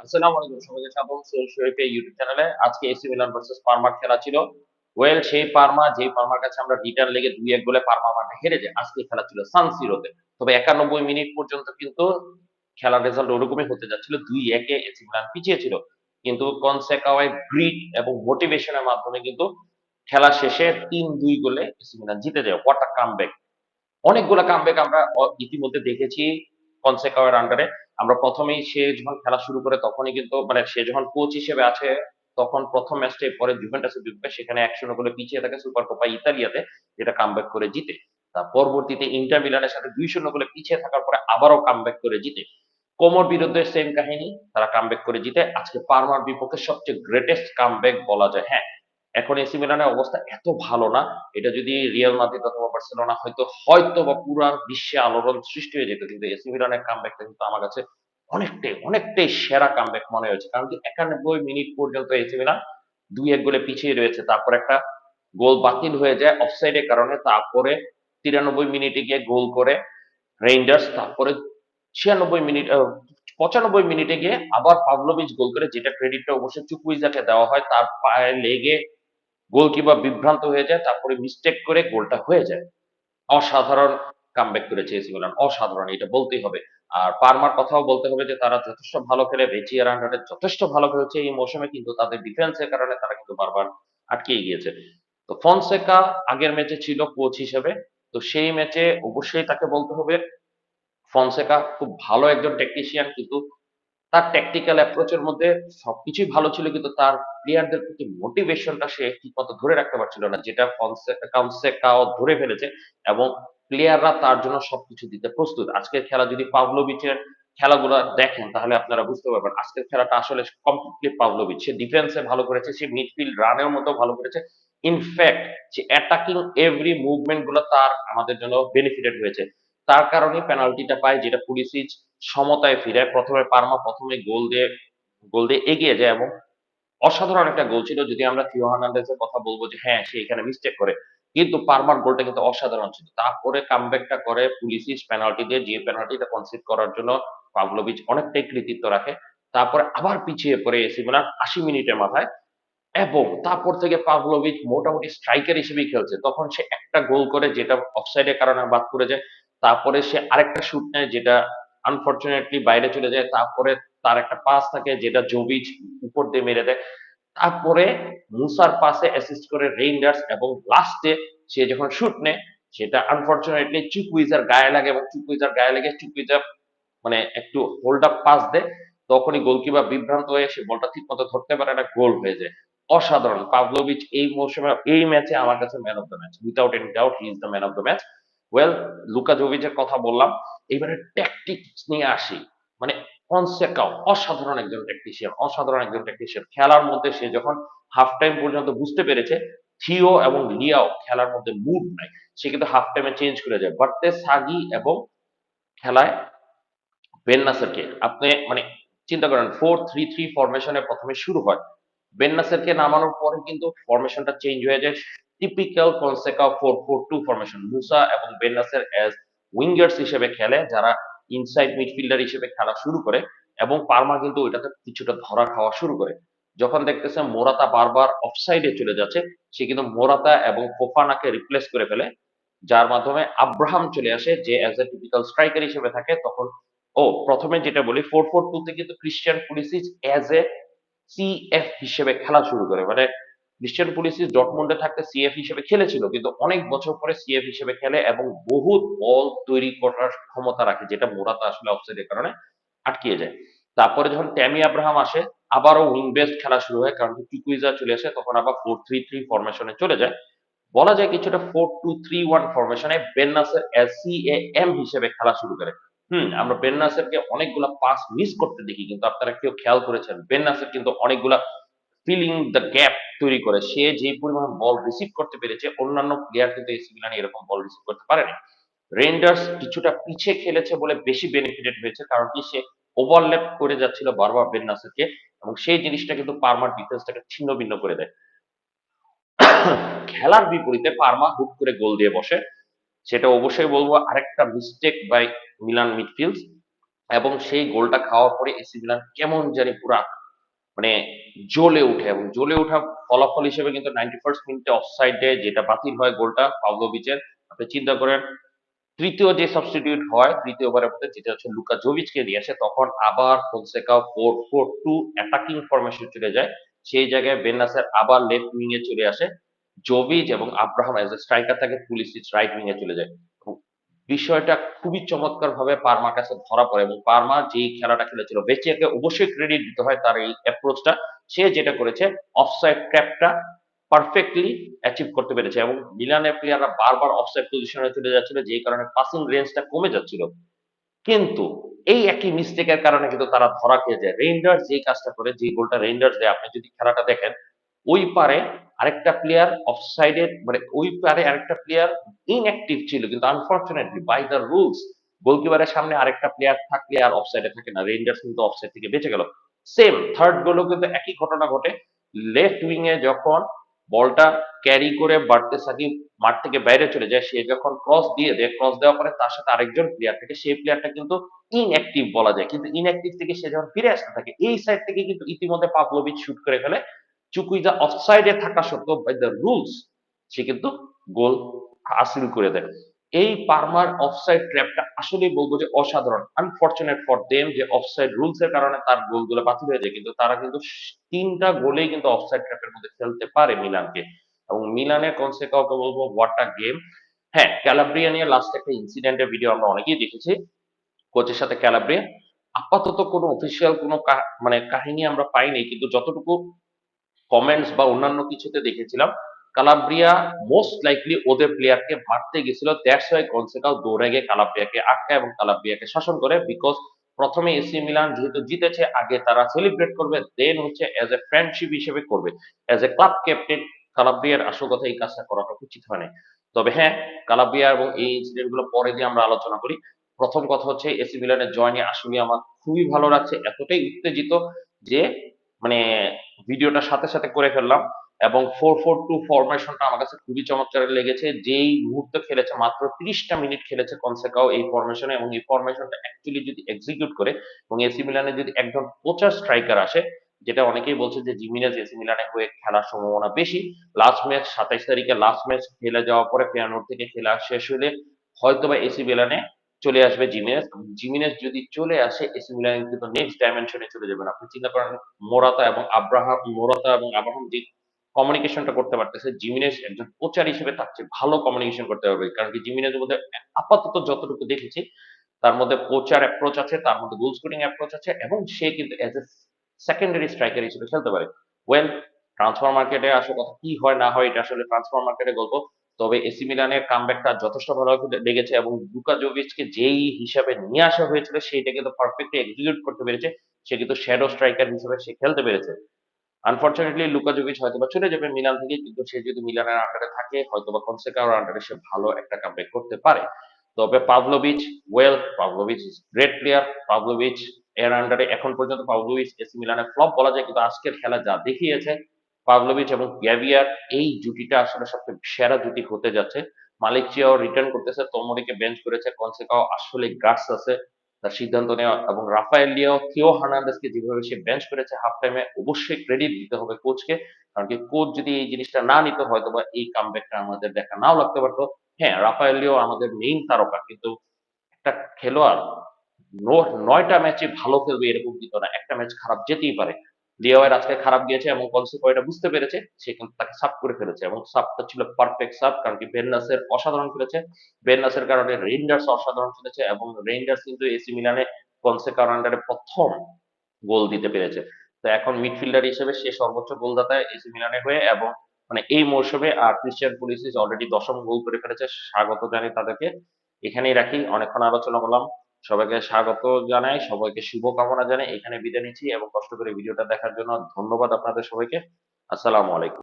আসসালামু আলাইকুম, সবাইকে স্বাগতম শরীফে ইউটিউব চ্যানেলে। আজকে এসি মিলান ভার্সেস পারমার খেলা ছিল। সেই পারমা, যে পারমার কাছে আমরা রিটার্ন লেগে 2-1 গোলে পারমা মাঠে হেরে যায়। আজকে খেলা ছিল সান সিরোতে। তবে 91 মিনিট পর্যন্ত কিন্তু খেলার রেজাল্ট ওরকমই হতে যাচ্ছিল, 2-1 এসি মিলান পিছিয়ে ছিল। কিন্তু কনসেকাওয়ায় গ্রিট এবং মোটিভেশনের মাধ্যমে কিন্তু খেলা শেষে 3-2 গোলে এসি মিলান জিতে যায়। What a comeback! অনেকগুলো কামব্যাক আমরা ইতিমধ্যে দেখেছি ফনসেকার আন্ডারে। আমরা প্রথমেই সে যখন খেলা শুরু করে তখনই কিন্তু মানে সে যখন কোচ হিসেবে আছে, তখন প্রথম ম্যাচটাই পরে জুভেন্টাসের বিপক্ষে সেখানে 1-0 গোলে পিছিয়ে থাকে সুপার কোপা ইতালিয়াতে, যেটা কামব্যাক করে জিতে। তার পরবর্তীতে ইন্টার মিলানের সাথে 2-0 গোলে পিছিয়ে থাকার পরে আবারও কামব্যাক করে জিতে। কোমোর বিরুদ্ধে সেম কাহিনী, তারা কামব্যাক করে জিতে। আজকে পারমার বিপক্ষে সবচেয়ে গ্রেটেস্ট কামব্যাক বলা যায়। হ্যাঁ, এখন এসি মিলানের অবস্থা এত ভালো না। এটা যদি রিয়াল মাদ্রিদ অথবা বার্সেলোনা হয়তো হয়তো বা পুরা বিশ্বে আলোড়ন সৃষ্টি হয়ে যেত, কিন্তু এসি মিলানের কামব্যাকটা কিন্তু আমার কাছে অনেকটাই অনেকটাই সেরা কামব্যাক মনে হয়েছে। কারণ কি 91 মিনিট পর্যন্ত এসি মিলান 2-1 গোলে পিছিয়ে রয়েছে, তারপর একটা গোল বাতিল হয়ে যায় অফসাইডের কারণে। তারপরে 93 মিনিটে গিয়ে গোল করে রেঞ্জার্স। তারপরে 96 মিনিট 95 মিনিটে গিয়ে আবার পাভলোভিচ গোল করে, যেটা ক্রেডিটটা অবশ্যই চুকুইজাকে দেওয়া হয়। তার পায়ে লেগে গোলকিপার বিভ্রান্ত হয়ে যায়, তারপরে মিস্টেক করে গোলটা হয়ে যায়। অসাধারণ কামব্যাক করেছে এসি মিলান, অসাধারণ, এটা বলতেই হবে। আর পারমার কথাও বলতে হবে যে তারা যথেষ্ট ভালো খেলে, ভেচিয়ার আন্ডারে যথেষ্ট ভালো খেলছে এই মৌসুমে, কিন্তু তাদের ডিফেন্সের কারণে তারা কিন্তু বারবার আটকে গিয়েছে। তো ফনসেকা আগের ম্যাচে ছিল কোচ হিসেবে, তো সেই ম্যাচে অবশ্যই তাকে বলতে হবে ফনসেকা খুব ভালো একজন টেকনিশিয়ান, কিন্তু তার ট্যাকটিক্যাল অ্যাপ্রোচের মধ্যে সবকিছুই ভালো ছিল, কিন্তু তার প্লেয়ারদের প্রতি মোটিভেশনটা সে ঠিক মতো ধরে রাখতে পারছিল না, যেটা ফনসেকাও ধরে ফেলেছে। এবং প্লেয়াররা তার জন্য সবকিছু দিতে প্রস্তুত। আজকের খেলা যদি পাভলোভিচের খেলাগুলো দেখেন তাহলে আপনারা বুঝতে পারবেন আজকের খেলাটা আসলে কমপ্লিটলি পাভলোভিচ। সে ডিফেন্সে ভালো করেছে, সে মিডফিল্ড রানের মতো ভালো করেছে। ইনফ্যাক্ট সে অ্যাটাকিং এভরি মুভমেন্ট গুলো তার আমাদের জন্য বেনিফিটেড হয়েছে। তার কারণে পেনাল্টিটা পায়, যেটা পুলিসিচ সমতায় ফিরে। প্রথমে পারমা প্রথমে গোল দিয়ে এগিয়ে যায়, এবং অসাধারণ একটা গোল ছিল। যদি আমরা থিও হার্নান্দেজের কথা বলবো যে হ্যাঁ সে এখানে মিস্টেক করে, কিন্তু পারমার গোলটা কিন্তু অসাধারণ ছিল। তারপরে কামব্যাকটা করে পুলিসিচ পেনাল্টি দিয়ে, যে পেনাল্টিটা কনসিড করার জন্য পাভলোভিচ অনেকটাই কৃতিত্ব রাখে। তারপরে আবার পিছিয়ে পড়ে এসি মিলান 80 মিনিটের মাথায়, এবং তারপর থেকে পাভলোভিচ মোটামুটি স্ট্রাইকার হিসেবেই খেলছে। তখন সে একটা গোল করে, যেটা অফসাইডের কারণে বাদ পড়ে যায়। তারপরে সে আরেকটা শুট নেয়, যেটা আনফরচুনেটলি বাইরে চলে যায়। তারপরে তার একটা পাস থাকে, যেটা জোভিচ উপর দিয়ে মেরে দেয়। তারপরে মুসার পাসে অ্যাসিস্ট করে রেইন্ডার্স, এবং লাস্টে সে যখন শুট নেয় সেটা আনফরচুনেটলি চুকুইজার গায়ে লাগে, এবং চুকুইজার গায়ে লেগে চুকুইজা মানে একটু হোল্ড আপ পাস দেয়। তখনই গোলকিপার বিভ্রান্ত হয়ে সে বলটা ঠিক মতো ধরতে পারে না, গোল হয়ে যায়। অসাধারণ পাভলোভিচ এই মৌসুমে এই ম্যাচে আমার কাছে man of the match, without any doubt he is the man of the match. Well, Luka জোভিচের কথা বললাম, এবারে ট্যাকটিক্স নিয়ে আসি। মানে ফনসেকাও অসাধারণ একজন টেকনিশিয়ান, অসাধারণ একজন টেকনিশিয়ান। খেলার মধ্যে সে যখন হাফ টাইম পর্যন্ত বুঝতে পেরেছে থিও এবং লিয়াও খেলার মধ্যে মুড নাই, সে কিন্তু হাফ টাইমে চেঞ্জ করে যায় বার্তে সাগি এবং খেলায় বেন নাসেরকে। আপনি মানে চিন্তা করেন 4-3-3 ফরমেশনে প্রথমে শুরু হয়, বেন নাসেরকে নামানোর পরে কিন্তু ফরমেশনটা চেঞ্জ হয়ে যায় টিপিক্যাল ফনসেকা 4-4-2 ফরমেশন। মুসা এবং বেন নাসের অ্যাজ উইঙ্গার্স হিসেবে খেলে, যারা ইনসাইড মিডফিল্ডার হিসেবে খেলা শুরু করে। এবং পারমা কিন্তু ওইটাতে কিছুটা ধরা খাওয়া শুরু করে। যখন দেখতেছে মোরাতা বারবার অফসাইডে চলে যাচ্ছে, সে কিন্তু মোরাতা এবং ফোফানাকে রিপ্লেস করে ফেলে, যার মাধ্যমে আব্রাহাম চলে আসে, যে অ্যাজ এ টিপিক্যাল স্ট্রাইকার হিসেবে থাকে তখন। প্রথমে যেটা বলি 4-4-2 তে কিন্তু Christian Pulisic as a CF হিসেবে খেলা শুরু করে। মানে ক্রিশ্চিয়ান পুলিসিচ ডটমুন্ডে থাকতে সিএফ হিসেবে খেলেছিল, কিন্তু অনেক বছর পরে সিএফ হিসেবে খেলে এবং বহুত বল তৈরি করার ক্ষমতা রাখে, যেটা মোরাতা আসলে অফসাইডের কারণে আটকিয়ে যায়। তারপরে যখন ট্যামি আব্রাহাম আসে, আবারও উইং বেস্ট খেলা শুরু হয়, কারণ চুকুইজা চলে আসে, তখন আবার 4-3-3 ফরমেশনে চলে যায়। বলা যায় কিছুটা 4-2-3-1 ফরমেশনে Bennacer S C A M হিসেবে খেলা শুরু করে। আমরা বেন নাসেরকে অনেকগুলা পাস মিস করতে দেখি, কিন্তু আপনারা কেউ খেয়াল করেছেন বেন নাসের কিন্তু অনেকগুলা ফিলিং দ্য গ্যাপ তৈরি করে। সে যে পরিমাণ বল রিসিভ করতে পেরেছে, অন্যান্য প্লেয়ার কিন্তু এসি মিলানে এরকম বল রিসিভ করতে পারেনি। রেন্ডার্স কিছুটা পিছিয়ে খেলেছে বলে বেশি বেনিফিটেড হয়েছে, কারণ কি সে ওভারল্যাপ করে যাচ্ছিল বারবার বেন নাসেরকে, এবং সেই জিনিসটা কিন্তু পারমার ডিফেন্সটাকে ছিন্ন ভিন্ন করে দেয়। খেলার বিপরীতে পারমা হুট করে গোল দিয়ে বসে, সেটা অবশ্যই বলবো আরেকটা মিস্টেক বাই মিলান মিডফিল্ড। এবং সেই গোলটা খাওয়ার পরে এসি মিলান কেমন জানি পুরা মানে জ্বলে উঠে, এবং জ্বলে ওঠা ফলাফল হিসেবে কিন্তু 91st মিনিটে অফসাইডে যেটা বাতিল হয় গোলটা পাভলোভিচের। আপনি চিন্তা করেন, তৃতীয় যে সাবস্টিটিউট হয় তৃতীয়বারের মধ্যে, যেটা হচ্ছে লুকা জোভিচকে নিয়ে আসে, তখন আবার ফোনসেকা 4-4-2 অ্যাটাকিং ফরমেশন চলে যায়। সেই জায়গায় বেন নাসের আবার লেফট উইং এ চলে আসে, জোভিচ এবং আব্রাহাম এজ এ স্ট্রাইকার থাকে, পুলিসিচ রাইট উইং এ চলে যায়। এবং বিষয়টা খুবই চমৎকার ভাবে পারমার কাছে ধরা পড়ে, এবং পারমা যেই খেলাটা খেলেছিল, বেচিয়াকে অবশ্যই ক্রেডিট দিতে হয় তার এই অ্যাপ্রোচটা। সে যেটা করেছে, অফসাইড ট্র্যাপটা পারফেক্টলি অ্যাচিভ করতে পেরেছে, এবং মিলানের প্লেয়াররা বারবার অফসাইড পজিশনে চলে যাচ্ছিল, যেই কারণে পাসিং রেঞ্জটা কমে যাচ্ছিল। কিন্তু এই একই মিস্টেকের কারণে কিন্তু তারা ধরা খেয়ে যায়। রেইন্ডার্স যে কাজটা করে, যে গোলটা রেইন্ডার্স দেয়, আপনি যদি খেলাটা দেখেন, ওই পারে আরেকটা প্লেয়ার অফসাইডে, মানে ওই পারে আরেকটা প্লেয়ার ইনঅ্যাক্টিভ ছিল, কিন্তু আনফরচুনেটলি বাই দ্য রুলস গোলকিপারের সামনে আরেকটা প্লেয়ার থাকলে আর অফসাইডে থাকে না, রেইন্ডার্স কিন্তু অফসাইড থেকে বেঁচে গেল। সেম থার্ড গোলও কিন্তু একই ঘটনা ঘটে। লেফট উইং এ যখন বলটা ক্যারি করে বাড়তে সাকিব মাঠ থেকে বাইরে চলে যায়, সে যখন ক্রস দিয়ে দেয়, ক্রস দেওয়ার পরে তার সাথে আরেকজন প্লেয়ার থাকে, সেই প্লেয়ারটা কিন্তু ইনঅ্যাক্টিভ বলা যায়, কিন্তু ইনঅ্যাক্টিভ থেকে সে যখন ফিরে আসতে থাকে, এই সাইড থেকে কিন্তু ইতিমধ্যে পাভলোভিচ শুট করে ফেলে। চুকুইজা অফসাইডে থাকা সত্ত্বেও বাই দ্য রুলস সে কিন্তু গোল হাসিল করে দেয়। এই পারমার অফসাইড ট্র্যাপটা আসলেই বলবো যে অসাধারণ। আনফরচুনেট ফর দেম যে অফসাইড রুলস এর কারণে তার গোলগুলো বাতিল হয়ে যায়, কিন্তু তারা কিন্তু তিনটা গোলেই কিন্তু অফসাইড ট্র্যাপের মধ্যে ফেলতে পারে মিলানকে। এবং মিলানের কনসেকাওকে বলবো হোয়াট আ গেম। হ্যাঁ, ক্যালাব্রিয়া নিয়ে লাস্ট একটা ইনসিডেন্টের ভিডিও আমরা অনেকেই দেখেছি, কোচের সাথে ক্যালাব্রিয়া। আপাতত কোনো অফিসিয়াল কোনো মানে কাহিনী আমরা পাইনি, কিন্তু যতটুকু কমেন্টস বা অন্যান্য কিছুতে দেখেছিলাম, কালাব্রিয়া মোস্ট লাইকলি ওদের প্লেয়ারকে মারতে গেছিল, দ্যাটস ওয়াই কনসেকাও দৌড়ে গিয়ে কালাব্রিয়াকে আটকায় এবং কালাব্রিয়াকে শাসন করে। বিকজ প্রথমে এসি মিলান যেহেতু জিতেছে, আগে তারা সেলিব্রেট করবে, দেন হচ্ছে এজ এ ফ্রেন্ডশিপ হিসেবে করবে। এজ এ ক্লাব ক্যাপ্টেন কালাব্রিয়ার আসল কথা এই কাজটা করাটা উচিত হয় না। তবে হ্যাঁ, কালাব্রিয়া এবং এই ইনসিডেন্ট গুলো পরে দিয়ে আমরা আলোচনা করি। প্রথম কথা হচ্ছে এসি মিলানের জয় নিয়ে আসলে আমার খুবই ভালো লাগছে, এতটাই উত্তেজিত যে মানে ভিডিওটা সাথে সাথে করে ফেললাম। এবং 4-4-2 ফরমেশনটা আমার কাছে খুবই চমৎকার লেগেছে। যেই মুহূর্তে খেলেছে, মাত্র 30টা মিনিট খেলেছে কনসেকাও এই ফরমেশনে, এবং এই ফরমেশনটা অ্যাকচুয়ালি যদি এক্সিকিউট করে এবং এসি মিলানে যদি একজন কোচার স্ট্রাইকার আসে, যেটা অনেকেই বলছে যে জিমিনেজ এসি মিলানে হয়ে খেলার সম্ভাবনা বেশি। লাস্ট ম্যাচ 27 তারিখে লাস্ট ম্যাচ খেলে যাওয়ার পরে ফেয়ানোর থেকে খেলা শেষ হলে হয়তোবা এসি মিলানে চলে আসবে জিমিনেজ। জিমিনেজ যদি চলে আসে, এসি মিলান কিন্তু নেক্সট ডাইমেনশনে চলে যাবেন। আপনি চিন্তা করেন, মোরাতা এবং আব্রাহাম যে কমিউনিকেশনটা করতে পারতেছে, জিমিনেজ একজন কোচার হিসেবে তার চেয়ে ভালো কমিউনিকেশন করতে পারবে। কারণ কি, জিমিনেজের মধ্যে আপাতত যতটুকু দেখেছি, তার মধ্যে কোচার অ্যাপ্রোচ আছে, তার মধ্যে গোল স্কোরিং অ্যাপ্রোচ আছে, এবং সে কিন্তু এজ এ সেকেন্ডারি স্ট্রাইকার হিসেবে খেলতে পারে। ওয়েল, ট্রান্সফার মার্কেটে আসলে কথা কি হয় না হয়, এটা আসলে ট্রান্সফার মার্কেটে গল্প। তবে এসি মিলানের কামব্যাকটা যথেষ্ট ভালো লেগেছে, এবং লুকা জোভিচকে যেই হিসাবে নিয়ে আসা হয়েছিল সেইটা কিন্তু পারফেক্টলি এক্সিকিউট করতে পেরেছে। সে কিন্তু শ্যাডো স্ট্রাইকার হিসেবে সে খেলতে পেরেছে। আনফরচুনেটলি লুকা জোভিচ হয়তোবা চলে যাবে মিলান থেকে, কিন্তু সে যদি মিলানের আন্ডারে থাকে, হয়তোবা ফনসেকার আন্ডারে সে ভালো একটা কামব্যাক করতে পারে। তবে Pavlovich, well, Pavlovich is great player. Pavlovich এর আন্ডারে এখন পর্যন্ত পাভলোভিচ এসি মিলানের ফ্লপ বলা যায়, কিন্তু আজকের খেলা যা দেখিয়েছে, পাভলোভিচ এবং গ্যাভিয়ার এই জুটিটা আসলে সবচেয়ে সেরা জুটি হতে যাচ্ছে। মালিক চিয়াও রিটার্ন করতেছে, তোমরিকে বেঞ্চ করেছে, কনসেকাও আসলে গাটস আছে তার সিদ্ধান্ত নেওয়া, এবং রাফায়েল লিও, থিও হার্নান্দেজকে যেভাবে সে বেঞ্চ করেছে হাফ টাইমে, অবশ্যই ক্রেডিট দিতে হবে কোচকে। কারণ কি, কোচ যদি এই জিনিসটা না নিত, হয়তো বা এই কামব্যাকটা আমাদের দেখা নাও লাগতে পারতো। হ্যাঁ, রাফায়েল লিও আমাদের মেইন তারকা, কিন্তু একটা খেলোয়াড় 9টা ম্যাচে ভালো খেলবে এরকম কিন্তু না, একটা ম্যাচ খারাপ যেতেই পারে। লিওয়ের আজকে খারাপ গিয়েছে এবং কনসেপ্ট এটা বুঝতে পেরেছে, সে কিন্তু তাকে সাব করে ফেলেছে, এবং সাবটা ছিল পারফেক্ট সাব। কারণ কি, বেন নাসের অসাধারণ খেলেছে, বেন নাসের কারণে রেইন্ডার্স অসাধারণ খেলেছে, এবং রেইন্ডার্স কিন্তু এসি মিলানে কনসেকার আন্ডারে প্রথম গোল দিতে পেরেছে। তো এখন মিডফিল্ডার হিসেবে সে সর্বোচ্চ গোলদাতা এসি মিলানের হয়ে, এবং মানে এই মৌসুমে। আর ক্রিস্টিয়ান পুলিসিচ অলরেডি 10ম গোল করে ফেলেছে, স্বাগত জানাই তাদেরকে। এখানেই রাখি, অনেকক্ষণ আলোচনা করলাম। সবাইকে স্বাগত জানাই, সবাইকে শুভকামনা জানাই, এখানে বিদায় নিচ্ছি। এবং কষ্ট করে ভিডিওটা দেখার জন্য ধন্যবাদ আপনাদের সবাইকে। আসসালামু আলাইকুম।